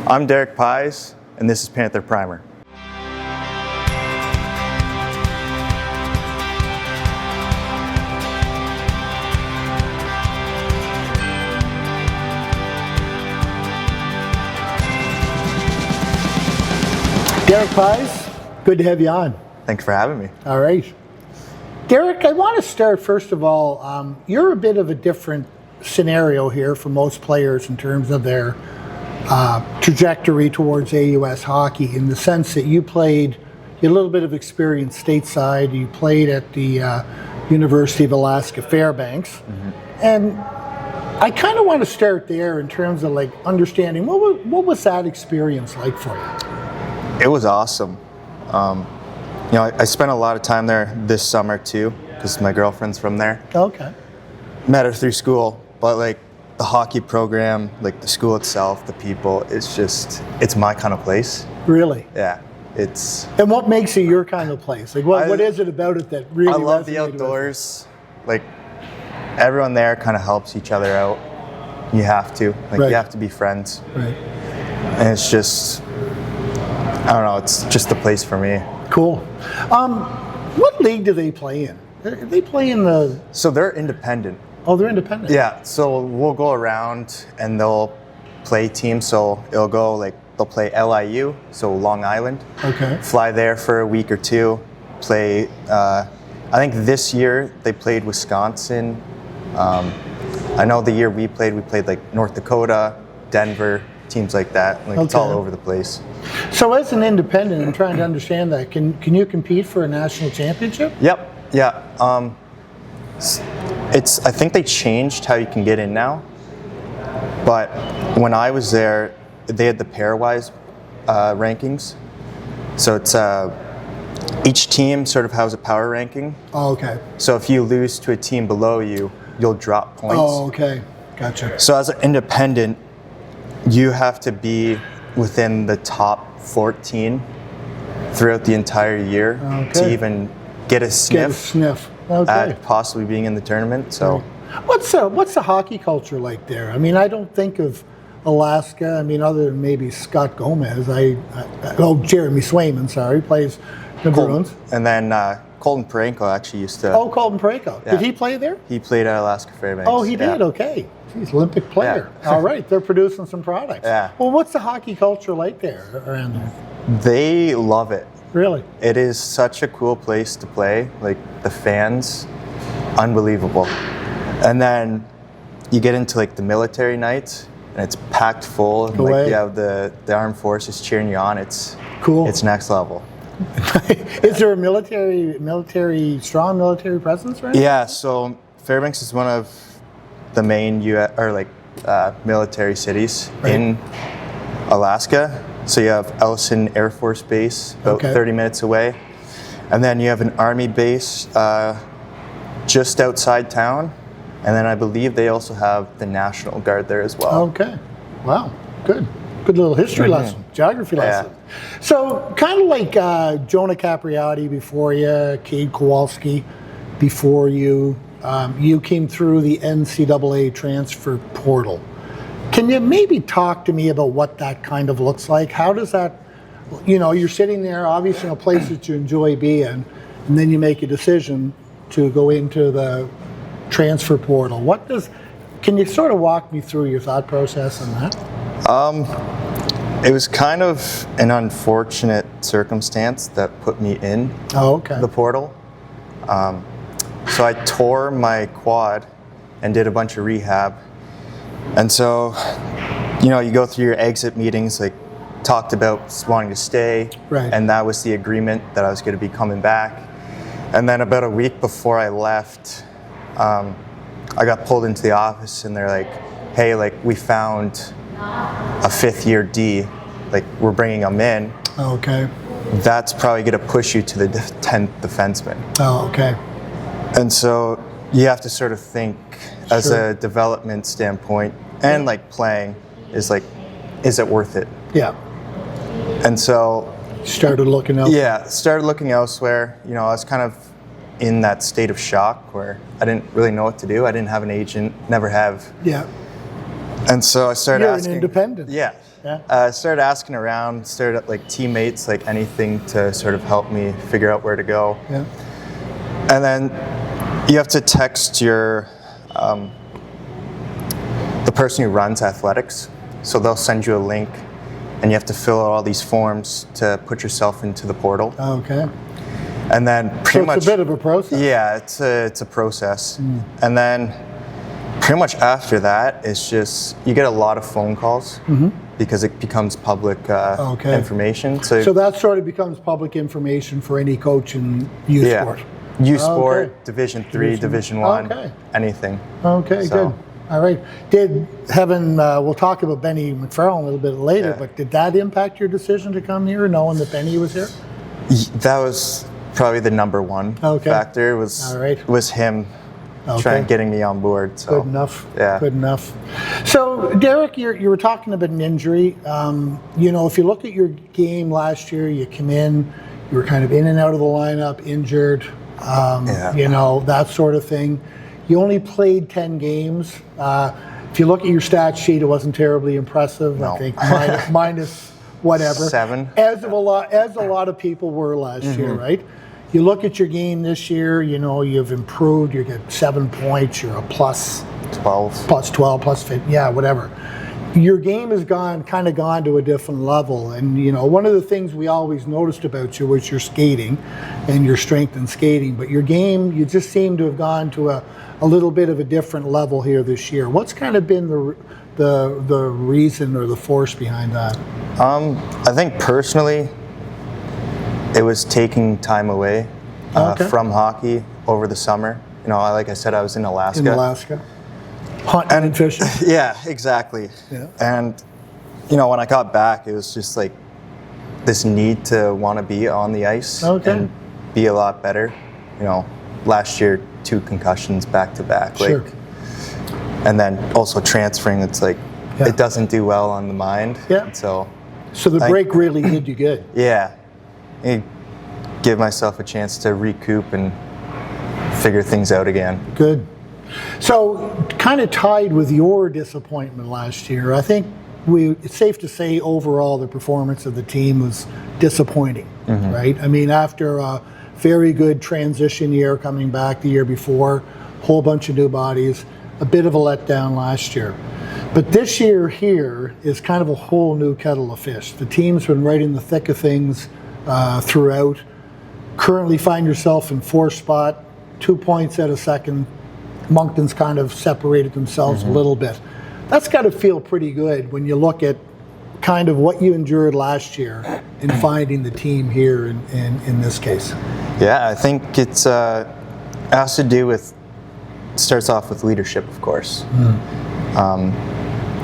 I'm Derek Pys, and this is Panther Primer. Derek Pys, good to have you on. Thanks for having me. All right. Derek, I want to start, first of all, you're a bit of a different scenario here for most players in terms of their trajectory towards AUS hockey, in the sense that you had a little bit of experience stateside. You played at the University of Alaska Fairbanks. And I kind of want to start there in terms of like understanding what was that experience like for you? It was awesome. I spent a lot of time there this summer too, because my girlfriend's from there. Okay. Met her through school, but like the hockey program, like the school itself, the people, it's my kind of place. Really? Yeah. And what makes it your kind of place? Like what is it about it that really I love the outdoors. Like everyone there kind of helps each other out. You have to. Like you have to be friends. Right. And it's just, I don't know, it's just the place for me. Cool. What league do they play in? They play in the... So they're independent. Oh, they're independent? Yeah, so we'll go around and they'll play teams. So it'll go like, they'll play LIU, so Long Island. Okay. Fly there for a week or two. Play, I think this year they played Wisconsin. I know the year we played like North Dakota, Denver, teams like that. Like It's all over the place. So as an independent, I'm trying to understand that. Can you compete for a national championship? Yep. Yeah. I think they changed how you can get in now. But when I was there, they had the pairwise rankings. So it's each team sort of has a power ranking. Oh, okay. So if you lose to a team below you, you'll drop points. Oh, okay. Gotcha. So as an independent, you have to be within the top 14 throughout the entire year to even get a sniff, at possibly being in the tournament. So, what's the hockey culture like there? I mean, I don't think of Alaska. I mean, other than maybe Scott Gomez, Jeremy Swayman, sorry, plays the Bruins. And then Colton Parenko actually used to. Oh, Colton Parenko. Yeah. Did he play there? He played at Alaska Fairbanks. Oh, he did? Okay. He's an Olympic player. Yeah. All right. They're producing some products. Yeah. Well, what's the hockey culture like there, around there? They love it. Really? It is such a cool place to play. Like the fans, unbelievable. And then you get into like the military nights, and it's packed full. And, like you have the armed forces cheering you on. It's cool. It's next level. Is there a strong military presence right now? Yeah. So Fairbanks is one of the main military cities in Alaska. So you have Ellison Air Force Base, about 30 minutes away. And then you have an Army base just outside town. And then I believe they also have the National Guard there as well. Okay. Wow. Good. Good little history lesson, geography lesson. Yeah. So kind of like Jonah Capriati before you, Cade Kowalski before you, you came through the NCAA transfer portal. Can you maybe talk to me about what that kind of looks like? How does that, you're sitting there, obviously in a place that you enjoy being, and then you make a decision to go into the transfer portal. Can you sort of walk me through your thought process on that? It was kind of an unfortunate circumstance that put me in the portal. So I tore my quad and did a bunch of rehab. And so, you go through your exit meetings, like talked about wanting to stay. Right. And that was the agreement that I was going to be coming back. And then about a week before I left, I got pulled into the office and they're like, hey, like we found a 5th year D, like we're bringing them in. Okay. That's probably going to push you to the 10th defenseman. Oh, okay. And so you have to sort of think as a development standpoint and like playing is it worth it? Yeah. And so started looking elsewhere. Yeah, started looking elsewhere. I was kind of in that state of shock where I didn't really know what to do. I didn't have an agent, never have. Yeah. And so I started asking. You're an independent. Yeah. Yeah. Started asking around, started like teammates, like anything to sort of help me figure out where to go. Yeah. And then you have to text your the person who runs athletics. So they'll send you a link, and you have to fill out all these forms to put yourself into the portal. Okay. And then pretty much, it's a bit of a process. Yeah, it's a process. And then pretty much after that, it's just you get a lot of phone calls because it becomes public information. So that sort of becomes public information for any coach in youth sport. Youth sport, Division 3, Division 1, anything. Okay, good. All right. We'll talk about Benny McFarlane a little bit later, but did that impact your decision to come here, knowing that Benny was here? That was probably the number one factor, was him trying getting me on board. So. Good enough. Yeah. Good enough. So, Derek, you were talking about an injury. If you look at your game last year, you come in, you were kind of in and out of the lineup, injured, that sort of thing. You only played 10 games. If you look at your stat sheet, it wasn't terribly impressive. No. I think minus whatever. 7. As a lot of people were last year, right? You look at your game this year, you've improved. You get 7 points. You're a plus 12. Plus 12, plus 15, whatever. Your game has gone to a different level. And, one of the things we always noticed about you was your skating and your strength in skating. But your game, you just seem to have gone to a little bit of a different level here this year. What's kind of been the reason or the force behind that? I think personally, it was taking time away from hockey over the summer. Like I said, I was in Alaska. Hunting and fishing. Yeah, exactly. Yeah. And, when I got back, it was just like this need to want to be on the ice and be a lot better. Last year, 2 concussions back to back. Sure. And then also transferring, it's like it doesn't do well on the mind. Yeah. So the break really did you good. Yeah. I give myself a chance to recoup and figure things out again. Good. So kind of tied with your disappointment last year, I think it's safe to say overall the performance of the team was disappointing, right? I mean, after a very good transition year coming back the year before, whole bunch of new bodies, a bit of a letdown last year. But this year here is kind of a whole new kettle of fish. The team's been right in the thick of things throughout. Currently find yourself in 4th spot, 2 points out of second. Moncton's kind of separated themselves a little bit. That's got to feel pretty good when you look at kind of what you endured last year in finding the team here in this case. Yeah, I think it's has to do with, starts off with leadership, of course.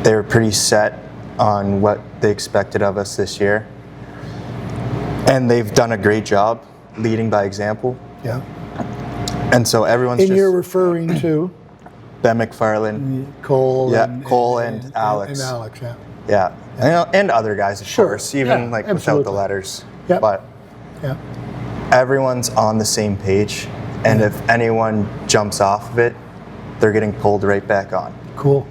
They were pretty set on what they expected of us this year. And they've done a great job leading by example. Yeah. And so everyone's and you're referring to? Ben McFarlane. Cole. Yeah, Cole and Alex. And Alex, yeah. And other guys, of course, even without the letters. Yep. But everyone's on the same page. And if anyone jumps off of it, they're getting pulled right back on. Cool.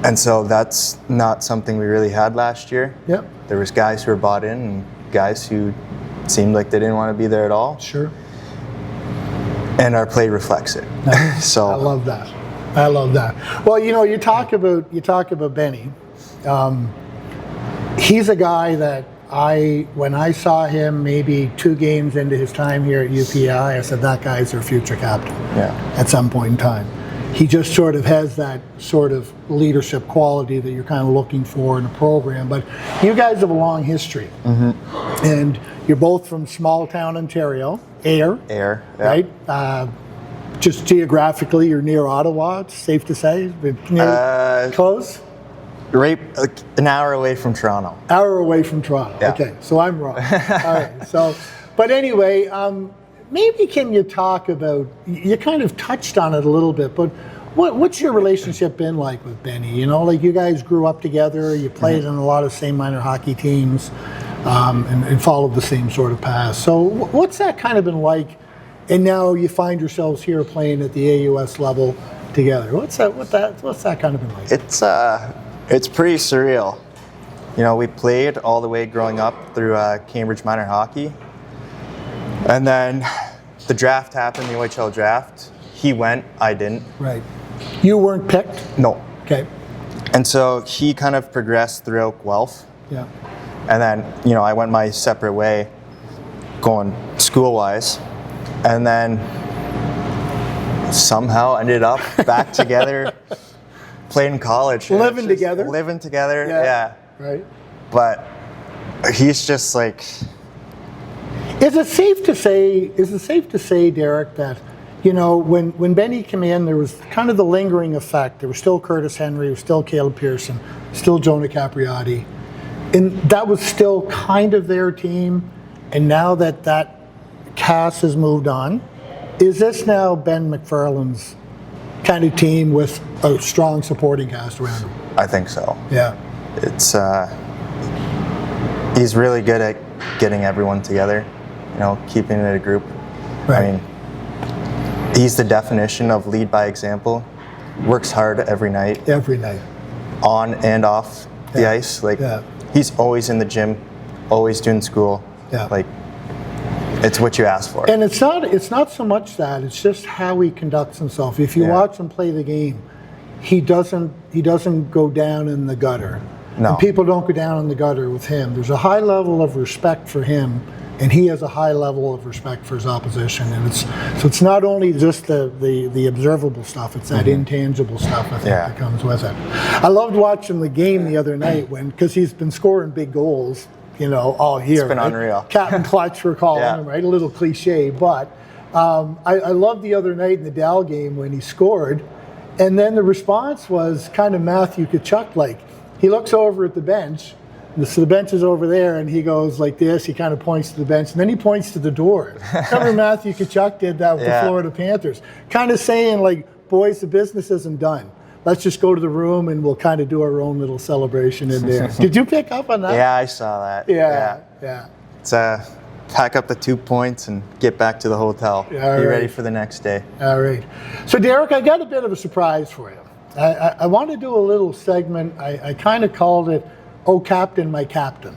And so that's not something we really had last year. Yep. There was guys who were bought in and guys who seemed like they didn't want to be there at all. Sure. And our play reflects it. So I love that. I love that. Well, you talk about Benny. He's a guy that when I saw him maybe 2 games into his time here at UPI, I said that guy's our future captain. Yeah. At some point in time. He just sort of has that sort of leadership quality that you're kind of looking for in a program. But you guys have a long history. And you're both from small town Ontario, Ayr, right? Just geographically, you're near Ottawa, it's safe to say? Close? Right, an hour away from Toronto. Hour away from Toronto, okay, so I'm wrong. All right, but anyway, maybe can you talk about, you kind of touched on it a little bit, but what's your relationship been like with Benny? Like you guys grew up together, you played in a lot of same minor hockey teams, and followed the same sort of path. So what's that kind of been like? And now you find yourselves here playing at the AUS level together. What's that kind of been like? It's pretty surreal. we played all the way growing up through Cambridge minor hockey. And then the draft happened, the OHL draft. He went, I didn't. Right. You weren't picked? No. Okay. And so he kind of progressed throughout Guelph. Yeah. And then, I went my separate way going school-wise. And then somehow ended up back together, playing college. Living together? Living together, yeah. Right. But he's just like... Is it safe to say, Derek, that, when Benny came in, there was kind of the lingering effect. There was still Curtis Henry, there was still Caleb Pearson, still Jonah Capriati. And that was still kind of their team. And now that cast has moved on, is this now Ben McFarlane's kind of team with a strong supporting cast around him? I think so. Yeah. It's he's really good at getting everyone together, keeping it a group. Right. I mean, he's the definition of lead by example. Works hard every night. Every night. On and off the ice. He's always in the gym, always doing school. Yeah. It's what you ask for. And it's not so much that, it's just how he conducts himself. If you watch him play the game, he doesn't go down in the gutter. No. And people don't go down in the gutter with him. There's a high level of respect for him, and he has a high level of respect for his opposition. And it's not only just the observable stuff, it's that intangible stuff, I think, that comes with it. I loved watching the game the other night because he's been scoring big goals, all year. It's been unreal. Captain Clutch, we're calling him, right? A little cliche, but I loved the other night in the Dow game when he scored, and then the response was kind of Matthew Tkachuk-like. He looks over at the bench, so the bench is over there, and he goes like this. He kind of points to the bench, and then he points to the door. Remember Matthew Tkachuk did that with the Florida Panthers, kind of saying boys, the business isn't done. Let's just go to the room and we'll kind of do our own little celebration in there. Did you pick up on that? Yeah, I saw that. Yeah. It's pack up the 2 points and get back to the hotel. Be ready for the next day. All right. So Derek, I got a bit of a surprise for you. I want to do a little segment. I kind of called it, "Oh Captain, My Captain."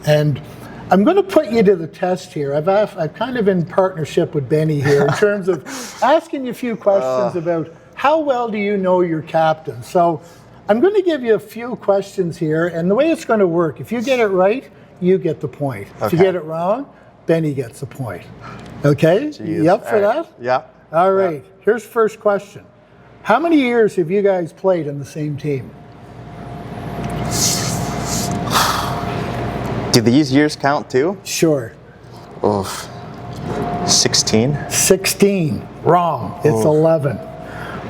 And I'm going to put you to the test here. I've kind of in partnership with Benny here in terms of asking you a few questions about how well do you know your captain. So I'm going to give you a few questions here, and the way it's going to work, if you get it right, you get the point. If you get it wrong, Benny gets the point. Okay? Jeez. You up for that? Yeah. All right. Here's the first question. How many years have you guys played on the same team? Do these years count too? Sure. 16. 16. Wrong. It's 11.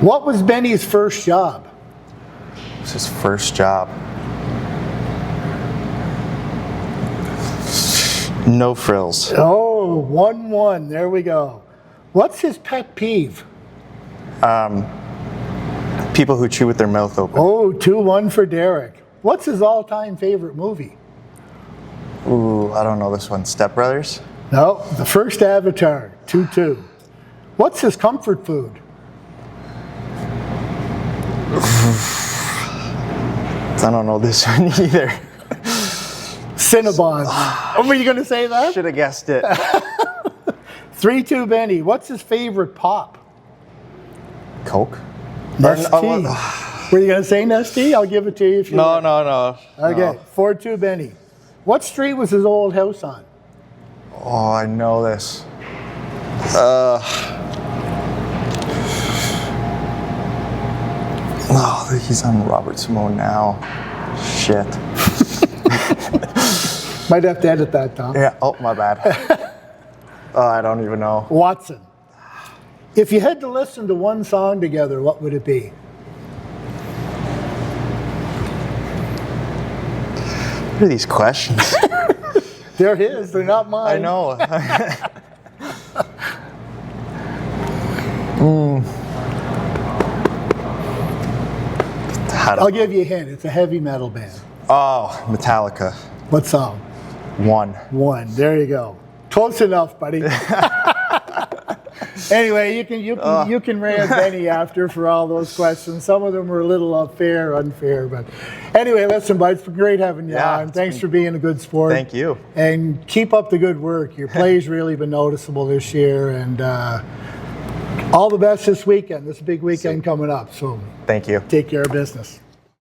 What was Benny's first job? It was his first job. No frills. Oh, 1-1. There we go. What's his pet peeve? People who chew with their mouth open. Oh, 2-1 for Derek. What's his all-time favorite movie? Ooh, I don't know this one. Step Brothers? No, the first Avatar. 2-2. What's his comfort food? I don't know this one either. Cinnabon. Were you going to say that? Should have guessed it. 3-2 Benny. What's his favorite pop? Coke? Nestea. Were you going to say Nestea? I'll give it to you if you want. No. Okay, 4-2 Benny. What street was his old house on? Oh, I know this. He's on Robert Simone now. Shit. Might have to edit that, Tom. Yeah. Oh, my bad. I don't even know. Watson. If you had to listen to one song together, what would it be? What are these questions? They're his. They're not mine. I know. I'll give you a hint. It's a heavy metal band. Oh, Metallica. What song? One. There you go. Close enough, buddy. Anyway, you can rant Benny after for all those questions. Some of them were a little unfair, but anyway, listen, bud, it's been great having you on. Thanks for being a good sport. Thank you. And keep up the good work. Your play's really been noticeable this year, and all the best this weekend. This is a big weekend coming up, so thank you. Take care of business.